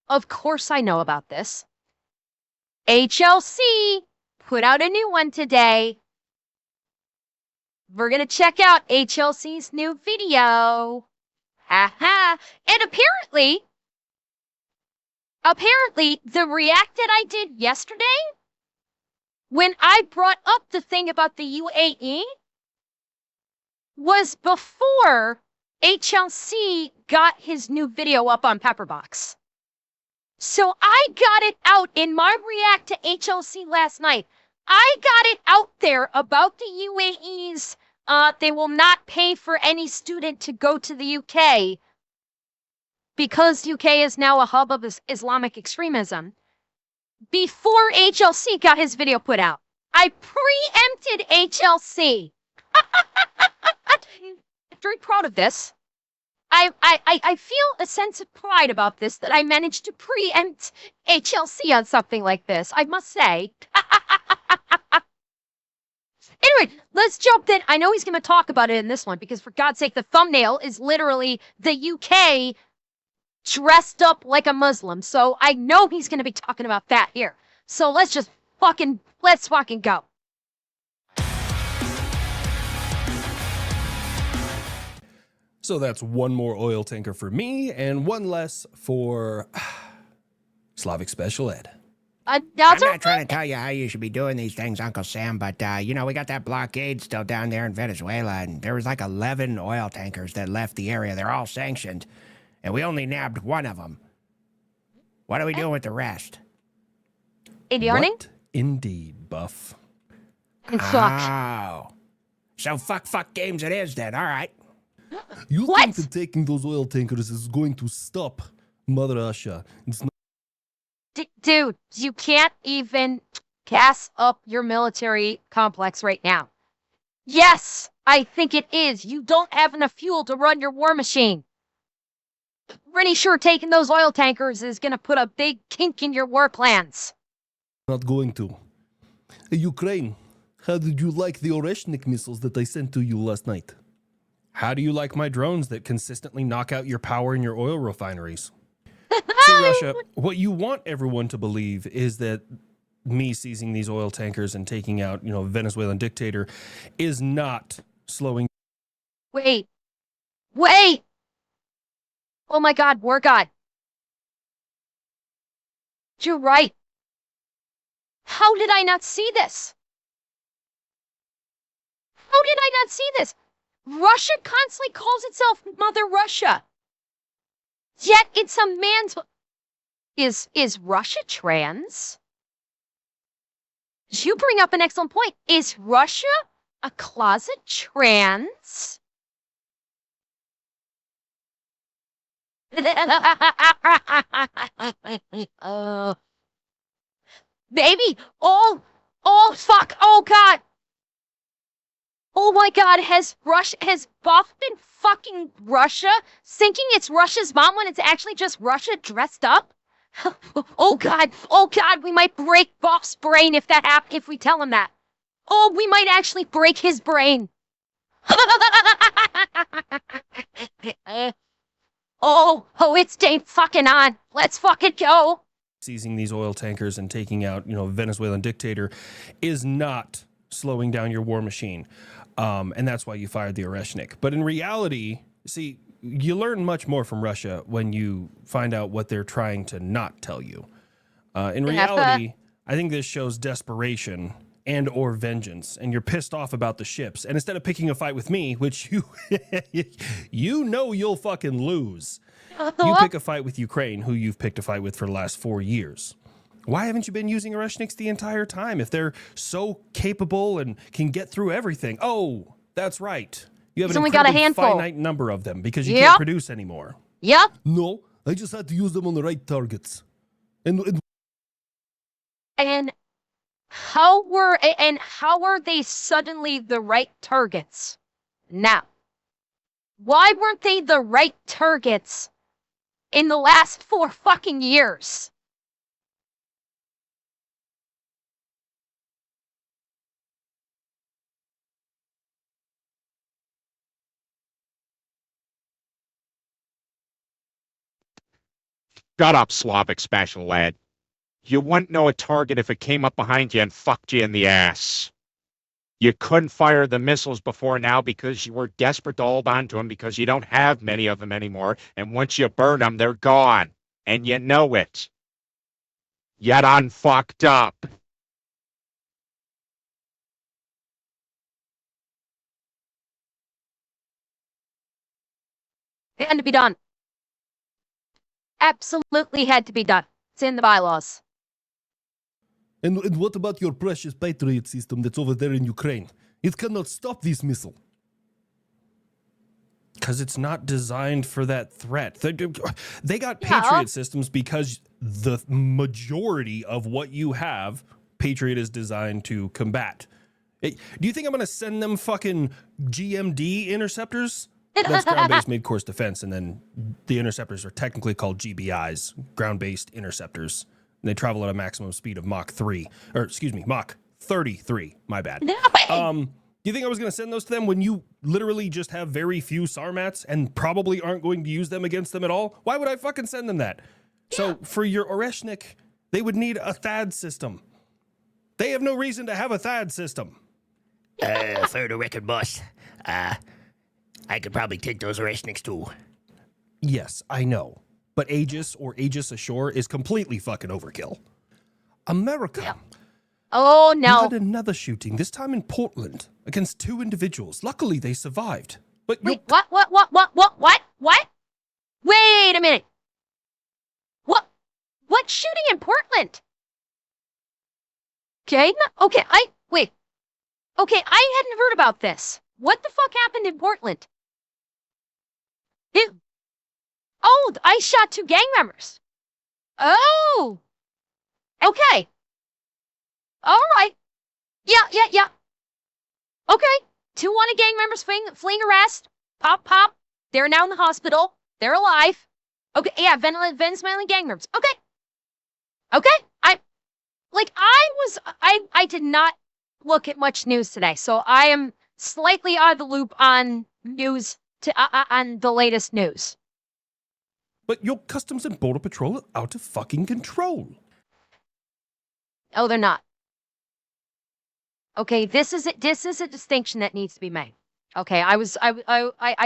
Of course I know about this. HLC put out a new one today. We're going to check out HLC's new video. Ha ha. And apparently, the react that I did yesterday, when I brought up the thing about the UAE, was before HLC got his new video up on Pepperbox. So I got it out in my react to HLC last night. I got it out there about the UAE's, they will not pay for any student to go to the UK because UK is now a hub of Islamic extremism. Before HLC got his video put out, I preempted HLC. I'm very proud of this. I feel a sense of pride about this, that I managed to preempt HLC on something like this, I must say. Anyway, let's jump in. I know he's going to talk about it in this one, because for God's sake, the thumbnail is literally the UK dressed up like a Muslim. So I know he's going to be talking about that here. So let's fucking go. So that's one more oil tanker for me and one less for Slavic Special Ed. I'm not trying to tell you how you should be doing these things, Uncle Sam, but, you know, we got that blockade still down there in Venezuela, and there was like 11 oil tankers that left the area. They're all sanctioned, and we only nabbed one of them. What are we doing with the rest? What indeed, Buff. Oh. So fuck games it is then, all right. You think that taking those oil tankers is going to stop Mother Russia? It's not. Dude, you can't even gas up your military complex right now. Yes, I think it is. You don't have enough fuel to run your war machine. Pretty sure taking those oil tankers is going to put a big kink in your war plans. Not going to. Ukraine, how did you like the Oreshnik missiles that I sent to you last night? How do you like my drones that consistently knock out your power in your oil refineries? See, Russia, what you want everyone to believe is that me seizing these oil tankers and taking out, a Venezuelan dictator is not slowing. Wait. Oh my God, war God. You're right. How did I not see this? Russia constantly calls itself Mother Russia. Yet it's a man's... Is Russia trans? You bring up an excellent point. Is Russia a closet trans? Baby! Oh, fuck! Oh, God! Oh my God, has Buff been fucking Russia? Thinking it's Russia's mom when it's actually just Russia dressed up? Oh God, we might break Buff's brain if we tell him that. Oh, we might actually break his brain. It's day fucking on. Let's fucking go. Seizing these oil tankers and taking out, Venezuelan dictator is not slowing down your war machine. And that's why you fired the Oreshnik. But in reality, see, you learn much more from Russia when you find out what they're trying to not tell you. In reality, I think this shows desperation and or vengeance, and you're pissed off about the ships. And instead of picking a fight with me, which you'll fucking lose, you pick a fight with Ukraine, who you've picked a fight with for the last 4 years. Why haven't you been using Oreshniks the entire time if they're so capable and can get through everything? Oh, that's right. You have only got a handful. Finite number of them because you can't produce anymore. Yep. No, I just had to use them on the right targets. And how are they suddenly the right targets? Now, why weren't they the right targets in the last 4 fucking years? Shut up, Slavic special lad. You wouldn't know a target if it came up behind you and fucked you in the ass. You couldn't fire the missiles before now because you were desperate to hold on to them because you don't have many of them anymore, and once you burn them, they're gone. And you know it. Yet unfucked up. It had to be done. Absolutely had to be done. It's in the bylaws. And what about your precious Patriot system that's over there in Ukraine? It cannot stop this missile. Because it's not designed for that threat. They got Patriot systems because the majority of what you have, Patriot is designed to combat. Do you think I'm going to send them fucking GMD interceptors? That's ground-based mid-course defense, and then the interceptors are technically called GBIs, ground-based interceptors. And they travel at a maximum speed of Mach 33, my bad. Do you think I was going to send those to them when you literally just have very few Sarmats and probably aren't going to use them against them at all? Why would I fucking send them that? So for your Oreshnik, they would need a THAAD system. They have no reason to have a THAAD system. For the record, boss, I could probably take those Oreshniks too. Yes, I know. But Aegis or Aegis Ashore is completely fucking overkill. America. Yeah. Oh, no. You had another shooting, this time in Portland, against 2 individuals. Luckily, they survived. But wait, what? Wait a minute. What shooting in Portland? Okay, Okay, I hadn't heard about this. What the fuck happened in Portland? I shot 2 gang members. Oh. Okay. All right. Yeah. Okay. 2 wanted gang members fleeing arrest. Pop. They're now in the hospital. They're alive. Okay, yeah, Venezuelan gang members. Okay. I did not look at much news today, so I am slightly out of the loop on news on the latest news. But your Customs and Border Patrol are out of fucking control. Oh, they're not. Okay, this is a distinction that needs to be made. Okay, I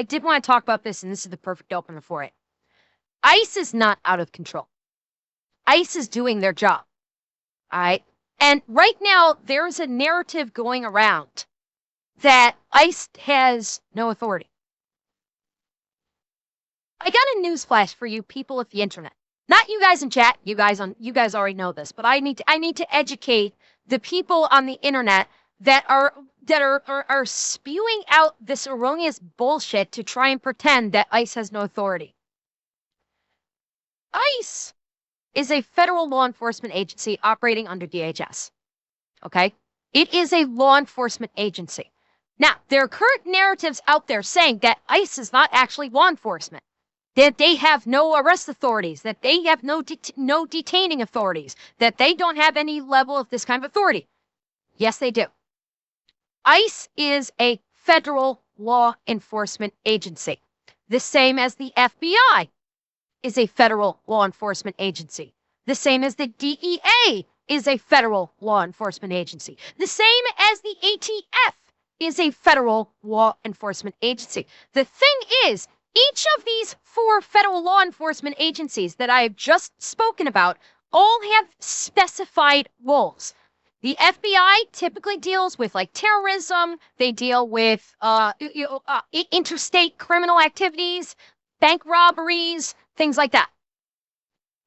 did want to talk about this, and this is the perfect opener for it. ICE is not out of control. ICE is doing their job. All right? And right now, there's a narrative going around that ICE has no authority. I got a newsflash for you people of the internet. Not you guys in chat. You guys already know this, but I need to educate the people on the internet that are spewing out this erroneous bullshit to try and pretend that ICE has no authority. ICE is a federal law enforcement agency operating under DHS. Okay? It is a law enforcement agency. Now, there are current narratives out there saying that ICE is not actually law enforcement, that they have no arrest authorities, that they have no detaining authorities, that they don't have any level of this kind of authority. Yes, they do. ICE is a federal law enforcement agency, the same as the FBI is a federal law enforcement agency, the same as the DEA is a federal law enforcement agency, the same as the ATF is a federal law enforcement agency. The thing is, each of these 4 federal law enforcement agencies that I have just spoken about all have specified roles. The FBI typically deals with like terrorism. They deal with interstate criminal activities, bank robberies, things like that.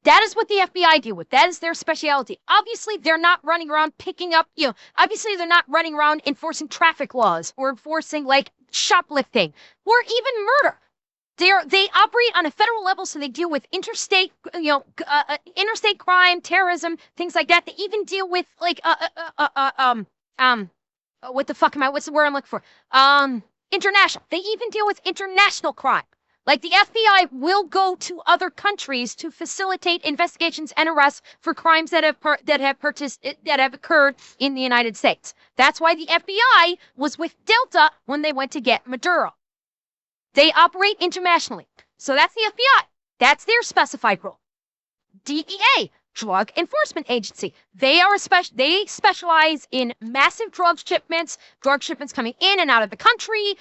That is what the FBI deal with. That is their specialty. Obviously, they're not running around picking up, obviously they're not running around enforcing traffic laws or enforcing like shoplifting or even murder. They operate on a federal level, so they deal with interstate crime, terrorism, things like that. They even deal with like what the fuck what's the word I'm looking for? International. They even deal with international crime. Like the FBI will go to other countries to facilitate investigations and arrests for crimes that have occurred in the United States. That's why the FBI was with Delta when they went to get Maduro. They operate internationally. So that's the FBI. That's their specified role. DEA, Drug Enforcement Agency. They specialize in massive drug shipments coming in and out of the country,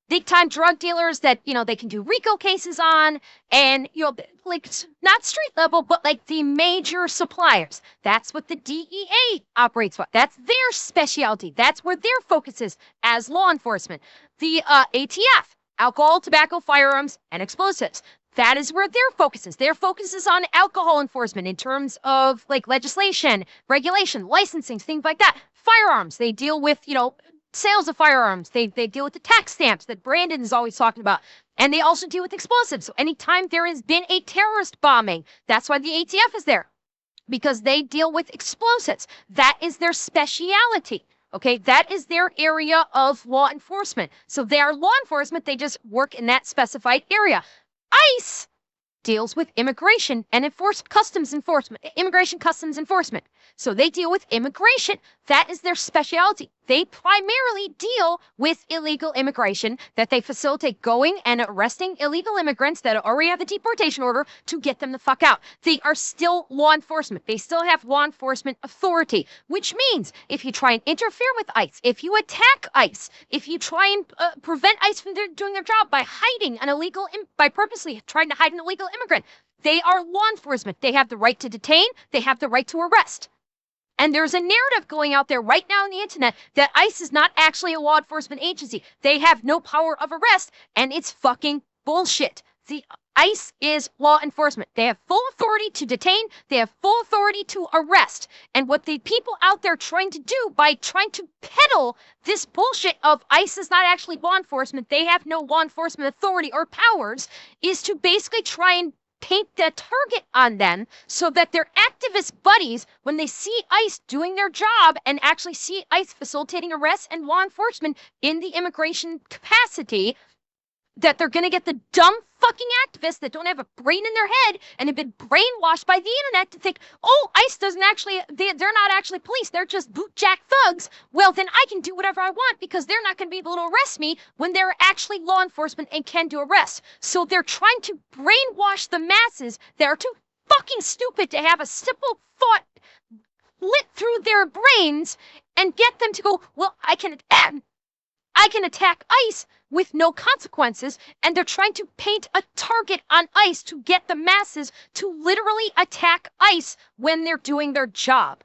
big time drug dealers that, they can do RICO cases on, and, like, not street level, but like the major suppliers. That's what the DEA operates with. That's their specialty. That's where their focus is as law enforcement. The ATF, alcohol, tobacco, firearms, and explosives. That is where their focus is. Their focus is on alcohol enforcement in terms of like legislation, regulation, licensing, things like that. Firearms, they deal with, sales of firearms. They deal with the tax stamps that Brandon is always talking about. And they also deal with explosives. So anytime there has been a terrorist bombing, that's why the ATF is there, because they deal with explosives. That is their speciality. Okay, that is their area of law enforcement. So they are law enforcement. They just work in that specified area. ICE deals with immigration and customs enforcement. So they deal with immigration. That is their specialty. They primarily deal with illegal immigration, that they facilitate going and arresting illegal immigrants that already have a deportation order to get them the fuck out. They are still law enforcement. They still have law enforcement authority, which means if you try and interfere with ICE, if you attack ICE, if you try and prevent ICE from doing their job by purposely trying to hide an illegal immigrant, they are law enforcement. They have the right to detain. They have the right to arrest. And there's a narrative going out there right now on the internet that ICE is not actually a law enforcement agency. They have no power of arrest, and it's fucking bullshit. The ICE is law enforcement. They have full authority to detain. They have full authority to arrest. And what the people out there trying to do by trying to peddle this bullshit of ICE is not actually law enforcement, they have no law enforcement authority or powers, is to basically try and paint the target on them so that their activist buddies, when they see ICE doing their job and actually see ICE facilitating arrests and law enforcement in the immigration capacity, that they're going to get the dumb fucking activists that don't have a brain in their head and have been brainwashed by the internet to think, oh, ICE doesn't actually, they're not actually police, they're just bootjack thugs. Well, then I can do whatever I want because they're not going to be able to arrest me when they're actually law enforcement and can do arrests. So they're trying to brainwash the masses that are too fucking stupid to have a simple thought lit through their brains and get them to go, well, I can attack ICE with no consequences, and they're trying to paint a target on ICE to get the masses to literally attack ICE when they're doing their job.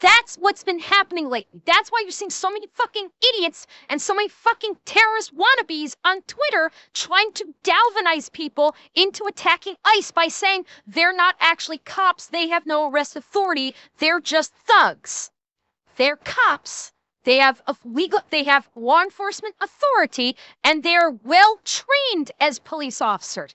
That's what's been happening lately. That's why you're seeing so many fucking idiots and so many fucking terrorist wannabes on Twitter trying to galvanize people into attacking ICE by saying they're not actually cops, they have no arrest authority, they're just thugs. They're cops. They have law enforcement authority, and they're well trained as police officers.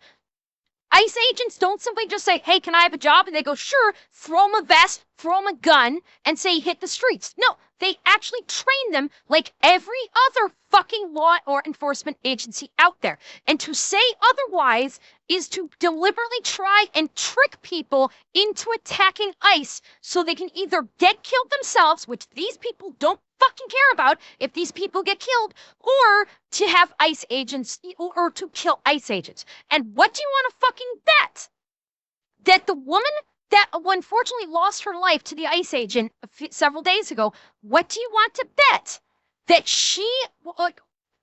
ICE agents don't simply just say, hey, can I have a job? And they go, sure, throw them a vest, throw them a gun, and say, hit the streets. No, they actually train them like every other fucking law or enforcement agency out there. And to say otherwise is to deliberately try and trick people into attacking ICE so they can either get killed themselves, which these people don't fucking care about if these people get killed, or to have ICE agents, or to kill ICE agents. And what do you want to fucking bet? That the woman that unfortunately lost her life to the ICE agent several days ago, what do you want to bet? That she,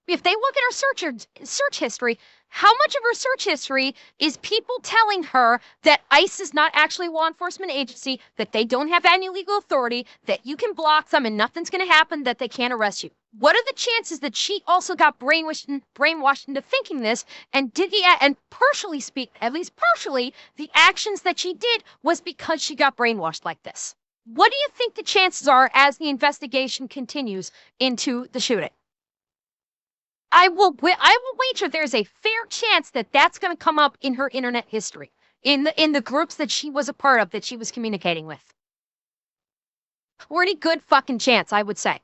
if they look at her search history, how much of her search history is people telling her that ICE is not actually a law enforcement agency, that they don't have any legal authority, that you can block them and nothing's going to happen, that they can't arrest you? What are the chances that she also got brainwashed into thinking this, and at least partially, the actions that she did was because she got brainwashed like this? What do you think the chances are as the investigation continues into the shooting? I will wager there's a fair chance that that's going to come up in her internet history, in the groups that she was a part of, that she was communicating with. Pretty good fucking chance, I would say.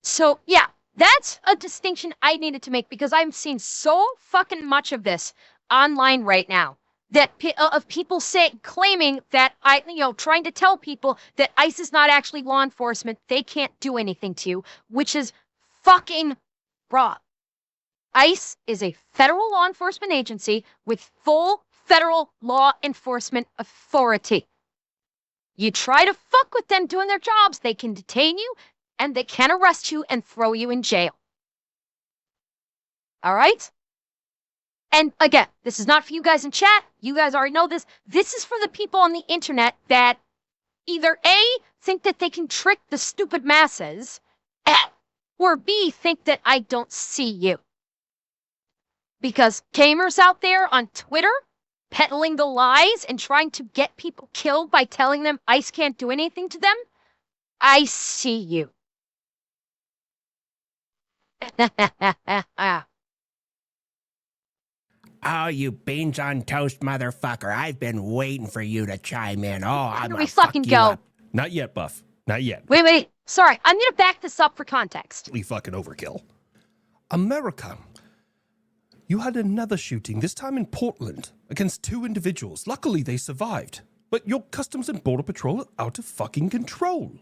So, yeah, that's a distinction I needed to make because I'm seeing so fucking much of this online right now. That of people claiming that trying to tell people that ICE is not actually law enforcement, they can't do anything to you, which is fucking wrong. ICE is a federal law enforcement agency with full federal law enforcement authority. You try to fuck with them doing their jobs, they can detain you and they can arrest you and throw you in jail. All right? And again, this is not for you guys in chat. You guys already know this. This is for the people on the internet that either A, think that they can trick the stupid masses, or B, think that I don't see you. Because gamers out there on Twitter peddling the lies and trying to get people killed by telling them ICE can't do anything to them, I see you. Oh, you beans on toast motherfucker. I've been waiting for you to chime in. Oh, I'm we gonna fucking fuck you go. up. Not yet, Buff. Not yet. Wait. Sorry, I'm gonna back this up for context. We fucking overkill. America. You had another shooting, this time in Portland, against 2 individuals. Luckily, they survived. But your Customs and Border Patrol are out of fucking control.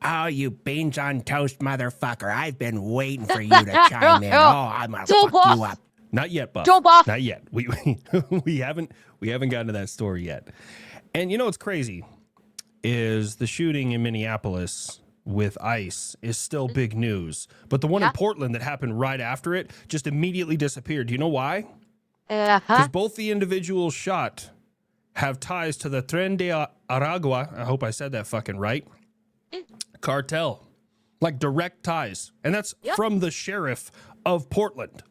Oh, you beans on toast motherfucker. I've been waiting for you to chime in. Oh, I'm gonna fuck you up. Not yet, Buff. Joe Buff. Not yet. We haven't gotten to that story yet. And you know what's crazy is the shooting in Minneapolis with ICE is still big news. But the one in Portland that happened right after it just immediately disappeared. Do you know why? Because both the individuals shot have ties to the Tren de Aragua. I hope I said that fucking right. Cartel. Like direct ties. And that's from the sheriff of Portland.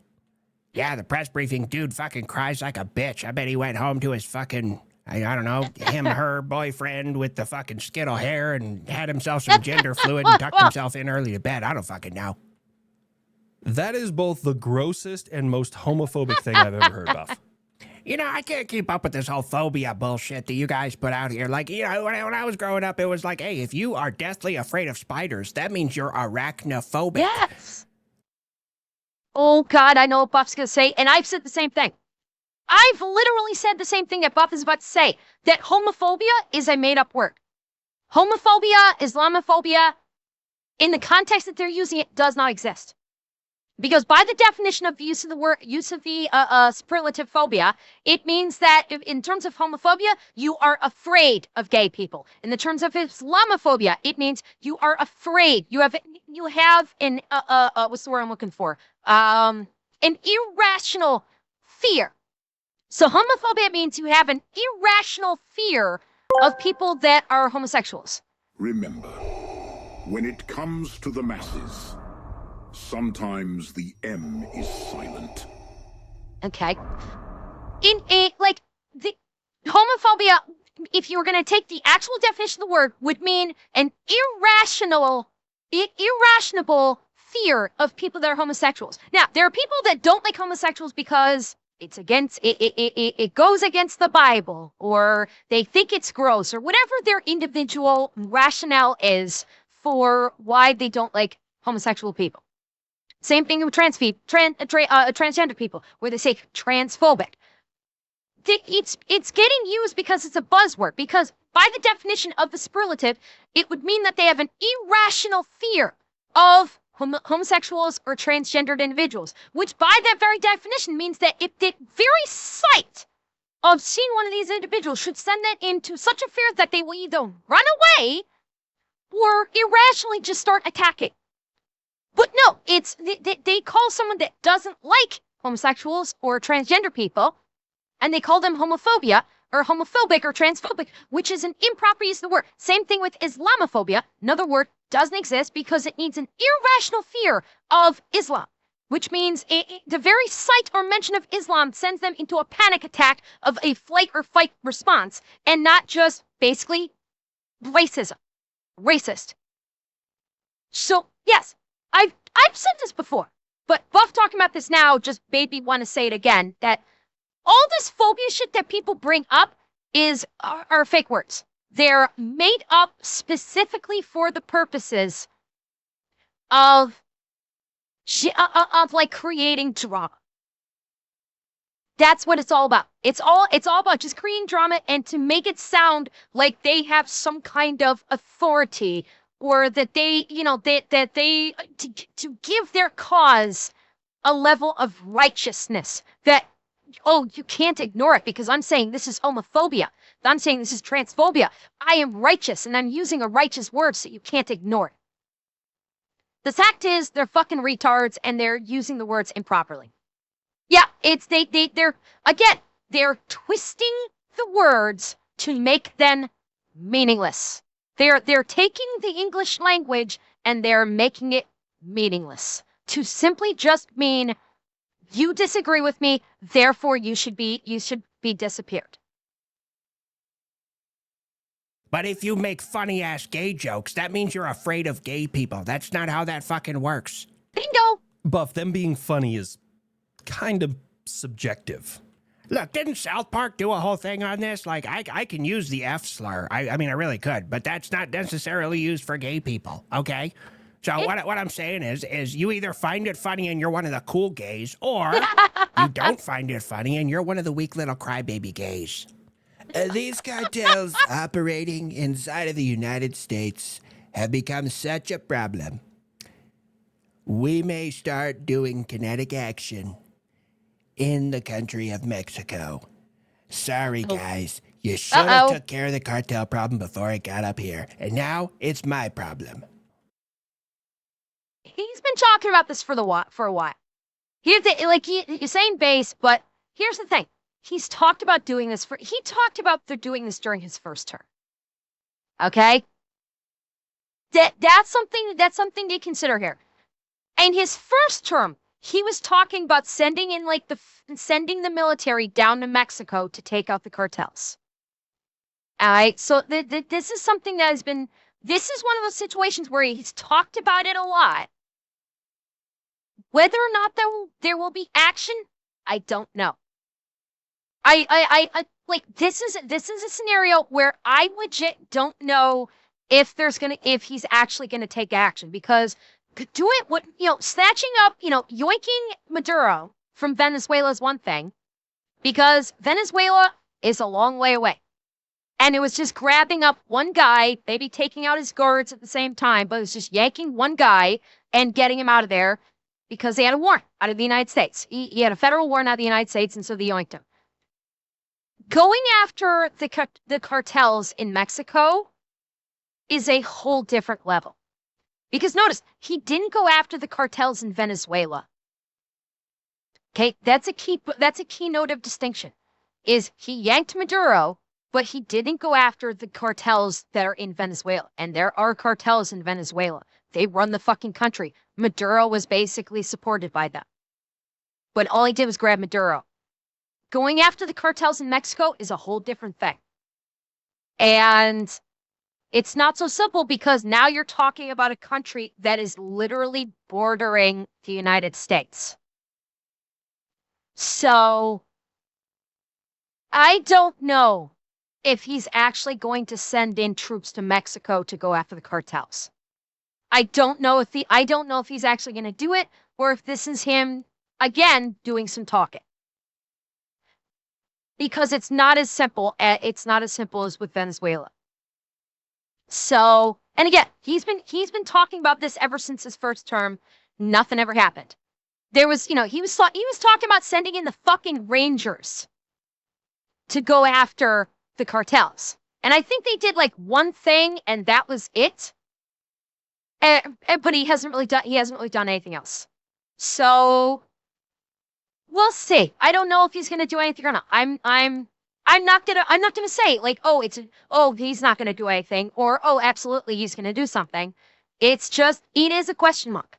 Yeah, the press briefing dude fucking cries like a bitch. I bet he went home to his fucking, I don't know, her boyfriend with the fucking skittle hair and had himself some gender fluid and tucked himself in early to bed. I don't fucking know. That is both the grossest and most homophobic thing I've ever heard of. You know, I can't keep up with this whole phobia bullshit that you guys put out here. Like, you know, when I was growing up, it was like, hey, if you are deathly afraid of spiders, that means you're arachnophobic. Yes. Oh, God, I know what Buff's going to say, and I've said the same thing. I've literally said the same thing that Buff is about to say, that homophobia is a made-up word. Homophobia, Islamophobia, in the context that they're using it, does not exist. Because by the definition of the use of the superlative phobia, it means that in terms of homophobia, you are afraid of gay people. In the terms of Islamophobia, it means you are afraid. You have an what's the word I'm looking for? An irrational fear. So homophobia means you have an irrational fear of people that are homosexuals. Remember, when it comes to the masses, sometimes the M is silent. Okay. The homophobia, if you were going to take the actual definition of the word, would mean an irrational fear of people that are homosexuals. Now, there are people that don't like homosexuals because it goes against the Bible, or they think it's gross, or whatever their individual rationale is for why they don't like homosexual people. Same thing with transgender people, where they say transphobic. It's getting used because it's a buzzword, because by the definition of the superlative, it would mean that they have an irrational fear of homosexuals or transgendered individuals, which by that very definition means that if the very sight of seeing one of these individuals should send that into such a fear that they will either run away or irrationally just start attacking. But no, they call someone that doesn't like homosexuals or transgender people, and they call them homophobia or homophobic or transphobic, which is an improper use of the word. Same thing with Islamophobia. Another word doesn't exist because it needs an irrational fear of Islam, which means the very sight or mention of Islam sends them into a panic attack of a flight or fight response, and not just basically racism. Racist. So, yes, I've said this before, but Buff talking about this now just made me want to say it again, that all this phobia shit that people bring up are fake words. They're made up specifically for the purposes of like creating drama. That's what it's all about. It's all about just creating drama and to make it sound like they have some kind of authority, or that they, to give their cause a level of righteousness that you can't ignore it because I'm saying this is homophobia. I'm saying this is transphobia. I am righteous and I'm using a righteous word so you can't ignore it. The fact is they're fucking retards and they're using the words improperly. Yeah, they're twisting the words to make them meaningless. They're taking the English language and they're making it meaningless to simply just mean you disagree with me, therefore you should be disappeared. But if you make funny-ass gay jokes, that means you're afraid of gay people. That's not how that fucking works. Bingo! Buff, them being funny is kind of subjective. Look, didn't South Park do a whole thing on this? Like, I can use the F slur. I mean, I really could, but that's not necessarily used for gay people, okay? So what I'm saying is you either find it funny and you're one of the cool gays, or you don't find it funny and you're one of the weak little crybaby gays. These cartels operating inside of the United States have become such a problem. We may start doing kinetic action in the country of Mexico. Sorry, guys. You should have took care of the cartel problem before it got up here. And now it's my problem. He's been talking about this for a while. He's saying base, but here's the thing. He's talked about doing this he talked about doing this during his first term. Okay? That's something to consider here. In his first term, he was talking about sending the military down to Mexico to take out the cartels. All right? So this is something that has been this is one of those situations where he's talked about it a lot. Whether or not there will be action, I don't know. This is a scenario where I legit don't know if he's actually gonna take action, because snatching up, yoinking Maduro from Venezuela is one thing, because Venezuela is a long way away. And it was just grabbing up one guy, maybe taking out his guards at the same time, but it was just yanking one guy and getting him out of there because they had a warrant out of the United States. He had a federal warrant out of the United States, and so they yoinked him. Going after the cartels in Mexico is a whole different level. Because notice, he didn't go after the cartels in Venezuela. Okay, that's a key note of distinction. Is he yanked Maduro, but he didn't go after the cartels that are in Venezuela. And there are cartels in Venezuela. They run the fucking country. Maduro was basically supported by them. But all he did was grab Maduro. Going after the cartels in Mexico is a whole different thing. And it's not so simple, because now you're talking about a country that is literally bordering the United States. So I don't know if he's actually going to send in troops to Mexico to go after the cartels. I don't know if he's actually going to do it, or if this is him again doing some talking. Because it's not as simple as with Venezuela. So, and again, he's been talking about this ever since his first term. Nothing ever happened. There was, he was talking about sending in the fucking Rangers to go after the cartels. And I think they did like one thing, and that was it. But he hasn't really done anything else. So we'll see. I don't know if he's gonna do anything or not. I'm not gonna say like, he's not gonna do anything, or absolutely he's gonna do something. It is a question mark.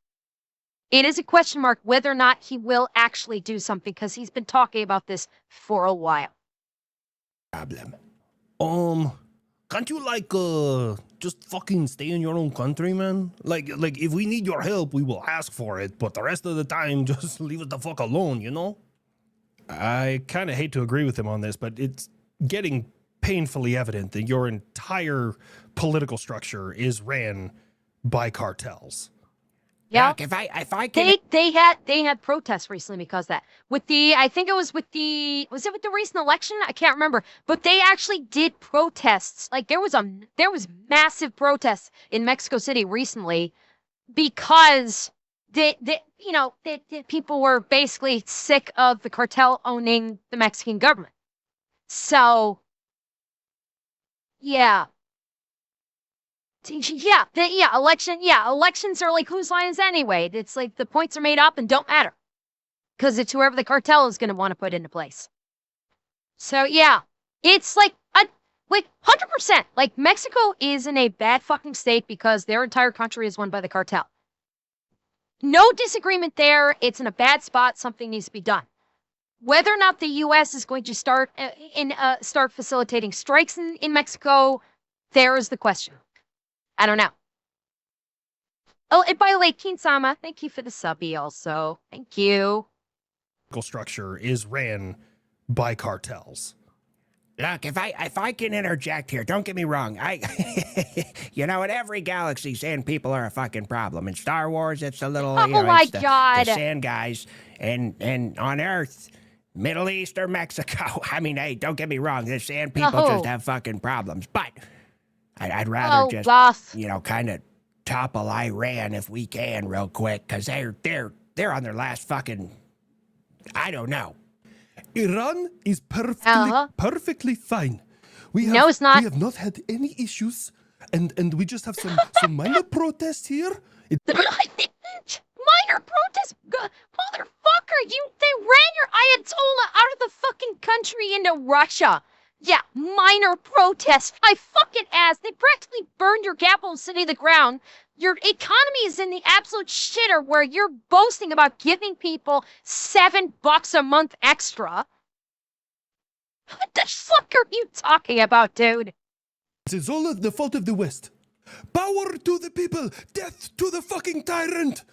It is a question mark whether or not he will actually do something, because he's been talking about this for a while. Problem. Can't you just fucking stay in your own country, man? Like if we need your help, we will ask for it, but the rest of the time, just leave us the fuck alone, you know? I kind of hate to agree with him on this, but it's getting painfully evident that your entire political structure is ran by cartels. Yeah, Look, if I can, they had protests recently because of that. Was it with the recent election? I can't remember, but they actually did protests. Like there was massive protests in Mexico City recently because people were basically sick of the cartel owning the Mexican government. So, yeah. Elections are like whose line is anyway. It's like the points are made up and don't matter. Because it's whoever the cartel is going to want to put into place. So, yeah. It's like 100%. Like, Mexico is in a bad fucking state because their entire country is run by the cartel. No disagreement there. It's in a bad spot. Something needs to be done. Whether or not the U.S. is going to start facilitating strikes in Mexico, there is the question. I don't know. Oh, and by the way, Kinsama, thank you for the subby also. Thank you. Structure is ran by cartels. Look, if I can interject here, don't get me wrong. In every galaxy, sand people are a fucking problem. In Star Wars, it's the little, my God. the sand guys, and on Earth, Middle East or Mexico. I mean, hey, don't get me wrong. The sand people just have fucking problems. But I'd rather kind of topple Iran if we can real quick, because they're on their last fucking, I don't know. Iran is perfectly fine. No, it's not. We have not had any issues, and we just have some minor protests here. Minor protests? Motherfucker, they ran your Ayatollah out of the fucking country into Russia. Yeah, minor protests. I fucking asked. They practically burned your capital city to the ground. Your economy is in the absolute shitter where you're boasting about giving people $7 a month extra. What the fuck are you talking about, dude? It's all the fault of the West. Power to the people, death to the fucking tyrant.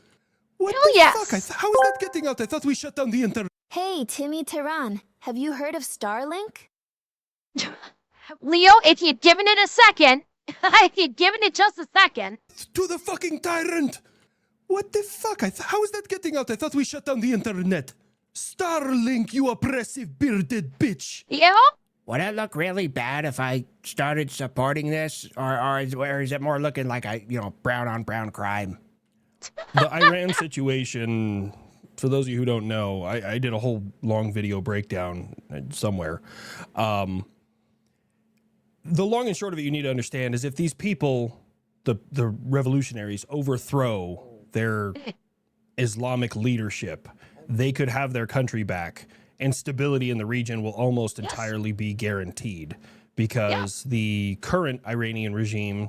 What Hell the yes. fuck? How is that getting out? I thought we shut down the internet. Hey, Timmy Tehran, have you heard of Starlink? Leo, if you'd given it a second, if you'd given it just a second. To the fucking tyrant! What the fuck? How is that getting out? I thought we shut down the internet. Starlink, you oppressive bearded bitch! Yeah? Would it look really bad if I started supporting this? Or is it more looking like brown on brown crime? The Iran situation, for those of you who don't know, I did a whole long video breakdown somewhere. The long and short of it you need to understand is if these people, the revolutionaries, overthrow their Islamic leadership, they could have their country back, and stability in the region will almost entirely be guaranteed because the current Iranian regime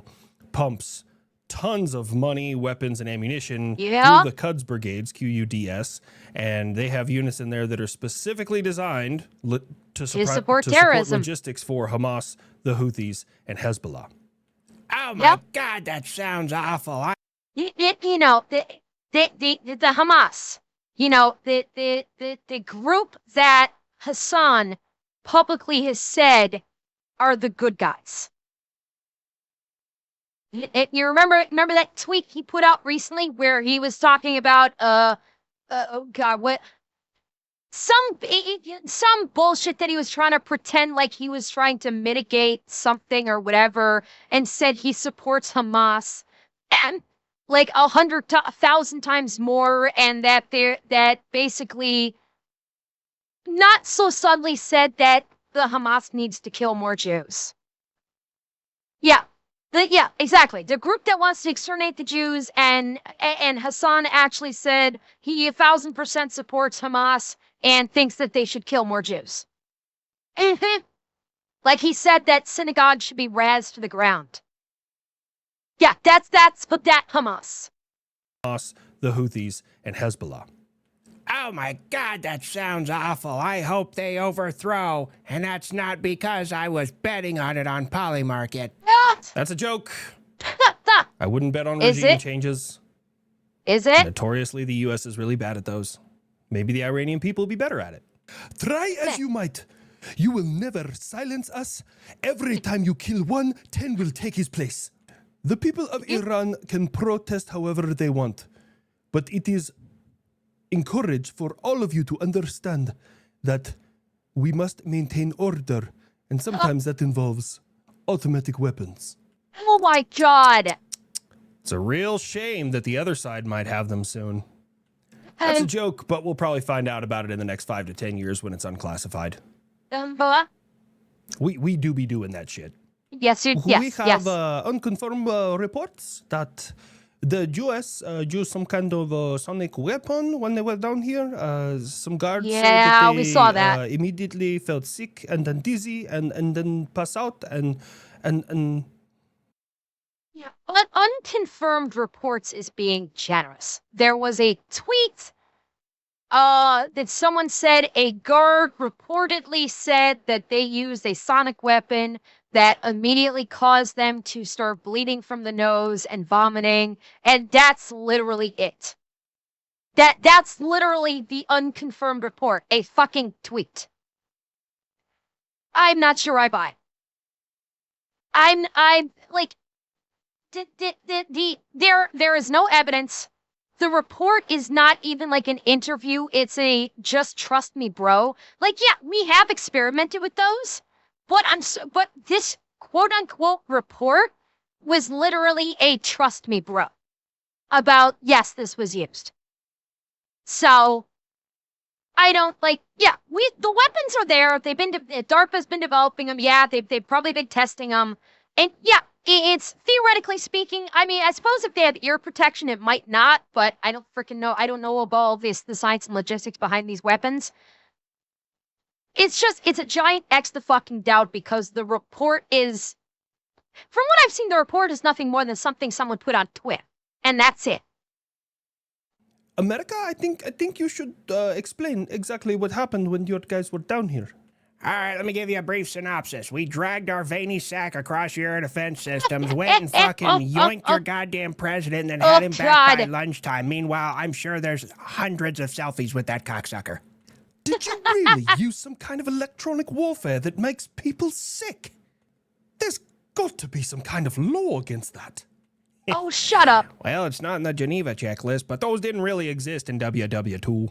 pumps tons of money, weapons, and ammunition through the Quds brigades, Quds, and they have units in there that are specifically designed to support terrorism, logistics for Hamas, the Houthis, and Hezbollah. Oh my God, that sounds awful. The Hamas, the group that Hassan publicly has said are the good guys. You remember that tweet he put out recently where he was talking about some bullshit that he was trying to pretend like he was trying to mitigate something or whatever, and said he supports Hamas and like 1,000 times more, and that basically not so subtly said that the Hamas needs to kill more Jews. Yeah, exactly. The group that wants to exterminate the Jews, and Hassan actually said he 1,000% supports Hamas and thinks that they should kill more Jews. Like he said that synagogues should be razed to the ground. Yeah, that's Hamas. Hamas, the Houthis, and Hezbollah. Oh my God, that sounds awful. I hope they overthrow, and that's not because I was betting on it on Polymarket. That's a joke. I wouldn't bet on regime changes. Is it? Notoriously, the U.S. is really bad at those. Maybe the Iranian people will be better at it. Try as you might, you will never silence us. Every time you kill one, 10 will take his place. The people of Iran can protest however they want, but it is encouraged for all of you to understand that we must maintain order, and sometimes that involves automatic weapons. Oh my God. It's a real shame that the other side might have them soon. That's a joke, but we'll probably find out about it in the next 5 to 10 years when it's unclassified. We do be doing that shit. Yes, We yes, have yes. unconfirmed reports that the US used some kind of sonic weapon when they were down here. Some guards said Yeah, that we they saw that. Immediately felt sick and then dizzy and then pass out and Yeah, but unconfirmed reports is being generous. There was a tweet that someone said a guard reportedly said that they used a sonic weapon that immediately caused them to start bleeding from the nose and vomiting, and that's literally it. That's literally the unconfirmed report, a fucking tweet. I'm not sure I buy. I'm like there is no evidence. The report is not even like an interview. It's a just trust me, bro. Like, yeah, we have experimented with those, but but this quote unquote report was literally a trust me, bro. About yes, this was used. So I don't like. Yeah, the weapons are there. DARPA's been developing them. Yeah, they've probably been testing them, and yeah. It's theoretically speaking, I mean, I suppose if they had ear protection, it might not, but I don't freaking know. I don't know about all the science and logistics behind these weapons. It's a giant X the fucking doubt because the report is, from what I've seen, the report is nothing more than something someone put on Twitter. And that's it. America, I think you should explain exactly what happened when your guys were down here. All right, let me give you a brief synopsis. We dragged our veiny sack across your air defense systems, went and fucking yoinked your goddamn president, and then had him back by lunchtime. Meanwhile, I'm sure there's hundreds of selfies with that cocksucker. Did you really use some kind of electronic warfare that makes people sick? There's got to be some kind of law against that. Oh, shut up. Well, it's not in the Geneva checklist, but those didn't really exist in WW2.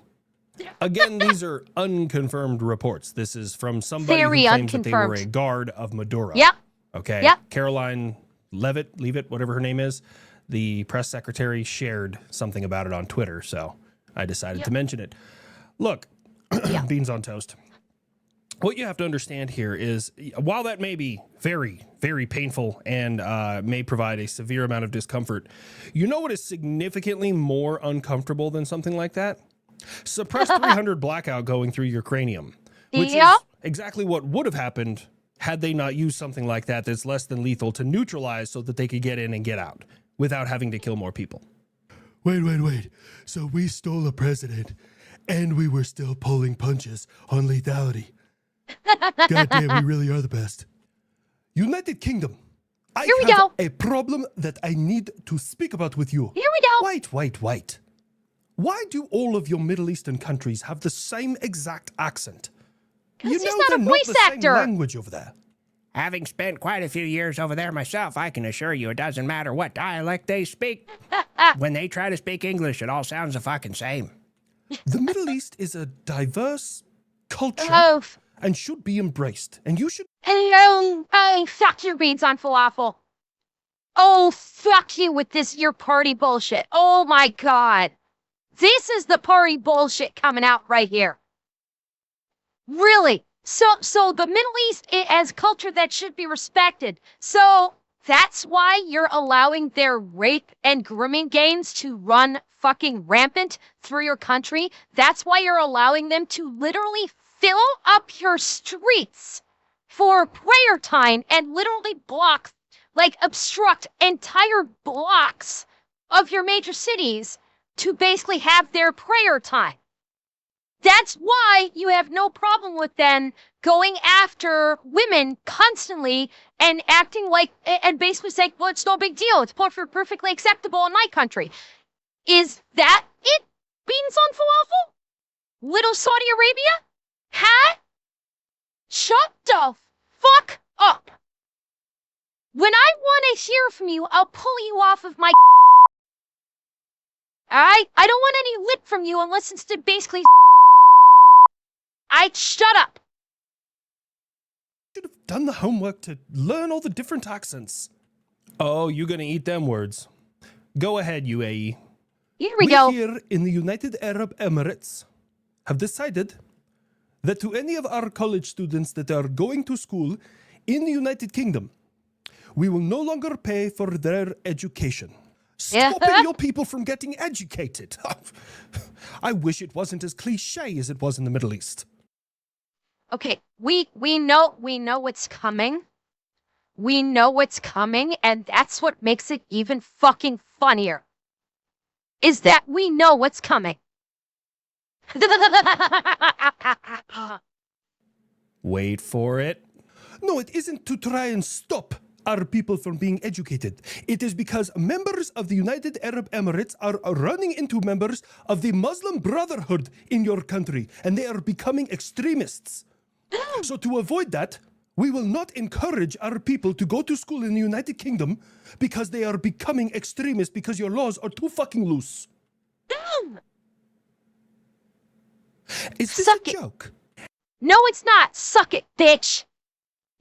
Again, these are unconfirmed reports. This is from somebody Very who claims that they were unconfirmed. a guard of Maduro. Yep. Okay. Yep. Caroline Leavitt, whatever her name is, the press secretary, shared something about it on Twitter, so I decided to mention it. Look, beans on toast. What you have to understand here is, while that may be very, very painful and may provide a severe amount of discomfort, you know what is significantly more uncomfortable than something like that? Suppressed 300 blackout going through your cranium, which is exactly what would have happened had they not used something like that that's less than lethal to neutralize so that they could get in and get out without having to kill more people. Wait. So we stole a president and we were still pulling punches on lethality. Goddamn, we really are the best. United Kingdom. Here we go. A problem that I need to speak about with you. Here we go. Wait. Why do all of your Middle Eastern countries have the same exact accent? Because he's not a voice actor. Same language over there. Having spent quite a few years over there myself, I can assure you it doesn't matter what dialect they speak. When they try to speak English, it all sounds the fucking same. The Middle East is a diverse culture and should be embraced. And you should... Oh, fuck your beans on falafel. Oh, fuck you with your party bullshit. Oh my god. This is the party bullshit coming out right here. Really? So the Middle East as culture that should be respected. So that's why you're allowing their rape and grooming gangs to run fucking rampant through your country. That's why you're allowing them to literally fill up your streets for prayer time and literally obstruct entire blocks of your major cities to basically have their prayer time. That's why you have no problem with them going after women constantly and acting like, and basically saying, well, it's no big deal. It's perfectly acceptable in my country. Is that it? Beans on falafel? Little Saudi Arabia? Huh? Shut the fuck up. When I want to hear from you, I'll pull you off of my... I don't want any lip from you unless it's to basically... shut up. Should have done the homework to learn all the different accents. Oh, you're gonna eat them words. Go ahead, UAE. Here we go. here in the United Arab Emirates have decided that to any of our college students that are going to school in the United Kingdom, we will no longer pay for their education. Stopping your people from getting educated. I wish it wasn't as cliche as it was in the Middle East. Okay, we know what's coming. We know what's coming, and that's what makes it even fucking funnier. Is that we know what's coming. Wait for it. No, it isn't to try and stop our people from being educated. It is because members of the United Arab Emirates are running into members of the Muslim Brotherhood in your country, and they are becoming extremists. So to avoid that, we will not encourage our people to go to school in the United Kingdom because they are becoming extremists because your laws are too fucking loose. Is this Suck a it. joke? No, it's not. Suck it, bitch.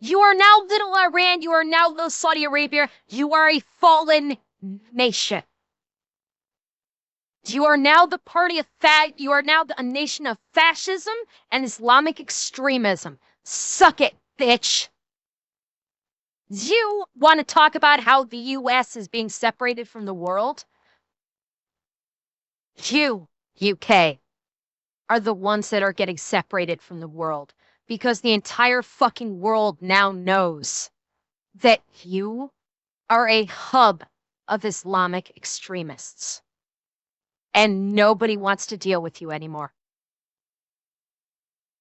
You are now little Iran. You are now little Saudi Arabia. You are a fallen nation. You are now the party of You are now a nation of fascism and Islamic extremism. Suck it, bitch. Do you want to talk about how the U.S. is being separated from the world? You, UK, are the ones that are getting separated from the world because the entire fucking world now knows that you are a hub of Islamic extremists. And nobody wants to deal with you anymore.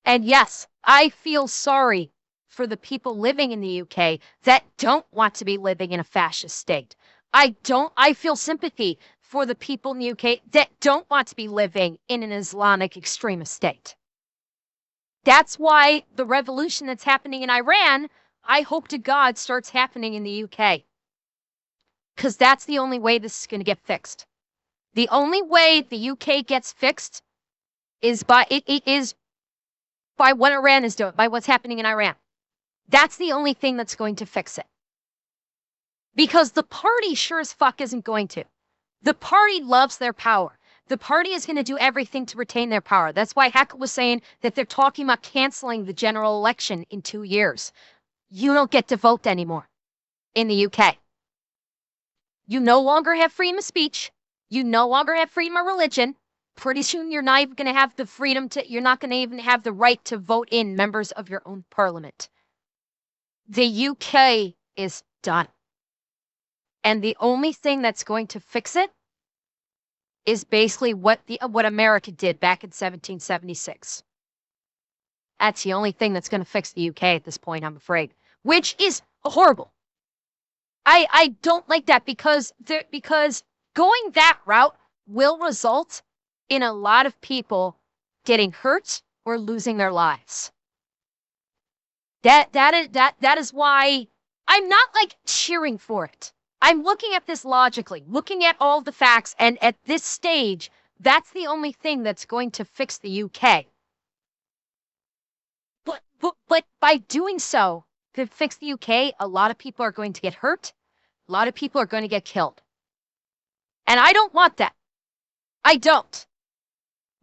And yes, I feel sorry for the people living in the UK that don't want to be living in a fascist state. I feel sympathy for the people in the UK that don't want to be living in an Islamic extremist state. That's why the revolution that's happening in Iran, I hope to God, starts happening in the UK. Because that's the only way this is going to get fixed. The only way the UK gets fixed is by what Iran is doing, by what's happening in Iran. That's the only thing that's going to fix it. Because the party sure as fuck isn't going to. The party loves their power. The party is going to do everything to retain their power. That's why Hackett was saying that they're talking about canceling the general election in 2 years. You don't get to vote anymore in the UK. You no longer have freedom of speech. You no longer have freedom of religion. Pretty soon you're not even going to have the freedom to, you're not going to even have the right to vote in members of your own parliament. The UK is done. And the only thing that's going to fix it is basically what America did back in 1776. That's the only thing that's going to fix the UK at this point, I'm afraid. Which is horrible. I don't like that because going that route will result in a lot of people getting hurt or losing their lives. That is why I'm not like cheering for it. I'm looking at this logically, looking at all the facts, and at this stage, that's the only thing that's going to fix the UK. But by doing so, to fix the UK, a lot of people are going to get hurt. A lot of people are going to get killed. And I don't want that. I don't.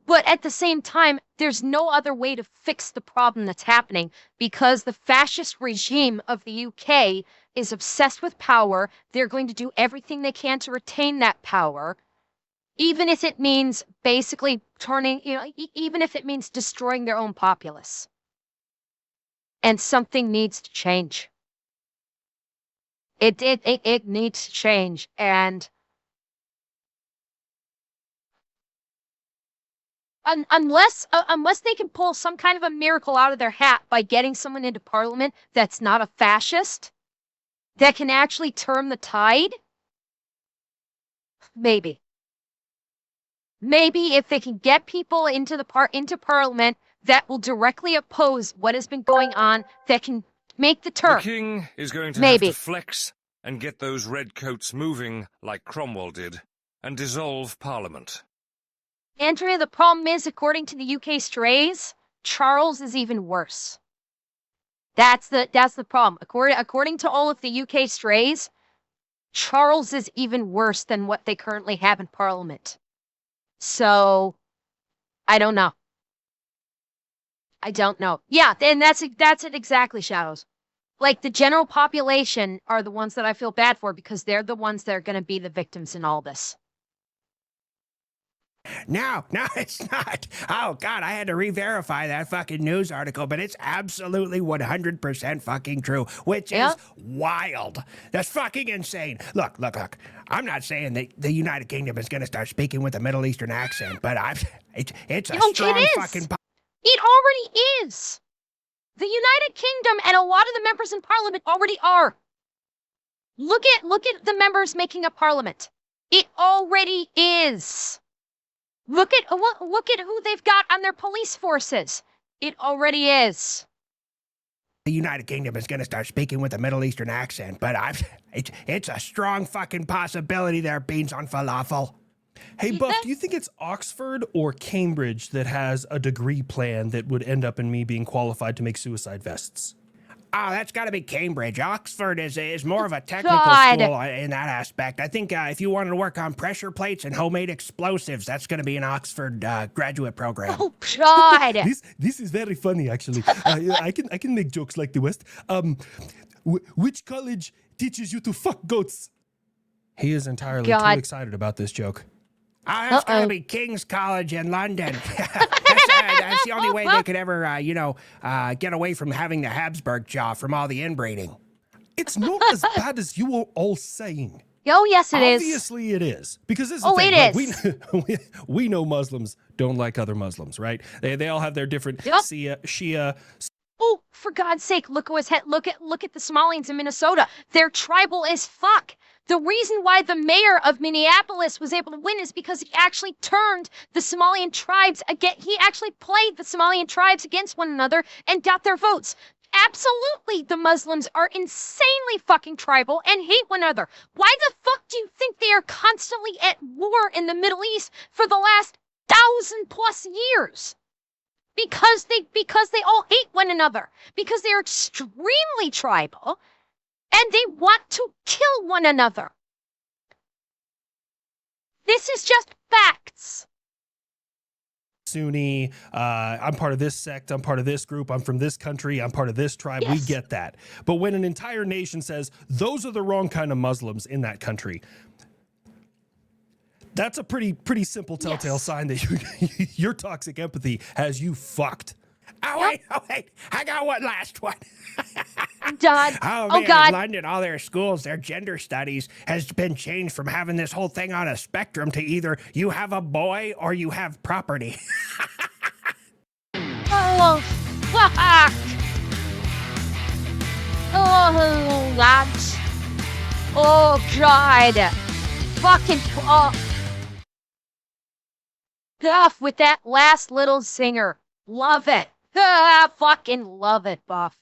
But at the same time, there's no other way to fix the problem that's happening because the fascist regime of the UK is obsessed with power. They're going to do everything they can to retain that power, even if it means basically even if it means destroying their own populace. And something needs to change. It needs to change. And unless they can pull some kind of a miracle out of their hat by getting someone into parliament that's not a fascist, that can actually turn the tide, maybe if they can get people into parliament that will directly oppose what has been going on, that can make the turn. The king is going to Maybe. have to flex and get those redcoats moving like Cromwell did, and dissolve Parliament. Andrea, the problem is, according to the UK strays, Charles is even worse. That's the problem. According to all of the UK strays, Charles is even worse than what they currently have in Parliament. So I don't know. I don't know. Yeah, and that's it exactly, Shadows. Like the general population are the ones that I feel bad for because they're the ones that are going to be the victims in all this. No, it's not. Oh, God, I had to re-verify that fucking news article, but it's absolutely 100% fucking true, which is wild. That's fucking insane. Look. I'm not saying that the United Kingdom is going to start speaking with a Middle Eastern accent, but it's a strong fucking... It already is. The United Kingdom and a lot of the members in Parliament already are. Look at the members making up Parliament. It already is. Look at who they've got on their police forces. It already is. The United Kingdom is going to start speaking with a Middle Eastern accent, but it's a strong fucking possibility there, beans on falafel. Hey, Buff, do you think it's Oxford or Cambridge that has a degree plan that would end up in me being qualified to make suicide vests? Oh, that's got to be Cambridge. Oxford is more of a technical school in that aspect. I think if you wanted to work on pressure plates and homemade explosives, that's going to be an Oxford graduate program. Oh, God. This is very funny, actually. I can make jokes like the West. Which college teaches you to fuck goats? He is entirely too excited about this joke. Oh, that's got to be King's College in London. That's the only way they could ever, get away from having the Habsburg jaw from all the inbreeding. It's not as bad as you are all saying. Oh, yes, it is. Obviously, it is. Because this is the thing. We know Muslims don't like other Muslims, right? They all have their different Shia. Oh, for God's sake, look at the Somalians in Minnesota. They're tribal as fuck. The reason why the mayor of Minneapolis was able to win is because he actually turned the Somalian tribes again. He actually played the Somalian tribes against one another and got their votes. Absolutely, the Muslims are insanely fucking tribal and hate one another. Why the fuck do you think they are constantly at war in the Middle East for the last 1,000+ years? Because they all hate one another. Because they're extremely tribal. And they want to kill one another. This is just facts. Sunni, I'm part of this sect, I'm part of this group, I'm from this country, I'm part of this tribe. We get that. But when an entire nation says, those are the wrong kind of Muslims in that country, that's a pretty simple telltale sign that your toxic empathy has you fucked. Oh, wait. I got one last one. God. Oh, man, God. in London, all their schools, their gender studies has been changed from having this whole thing on a spectrum to either you have a boy or you have property. Oh, fuck. Oh, lads. Oh, God. Fucking... Buff with that last little zinger. Love it. Fucking love it, Buff.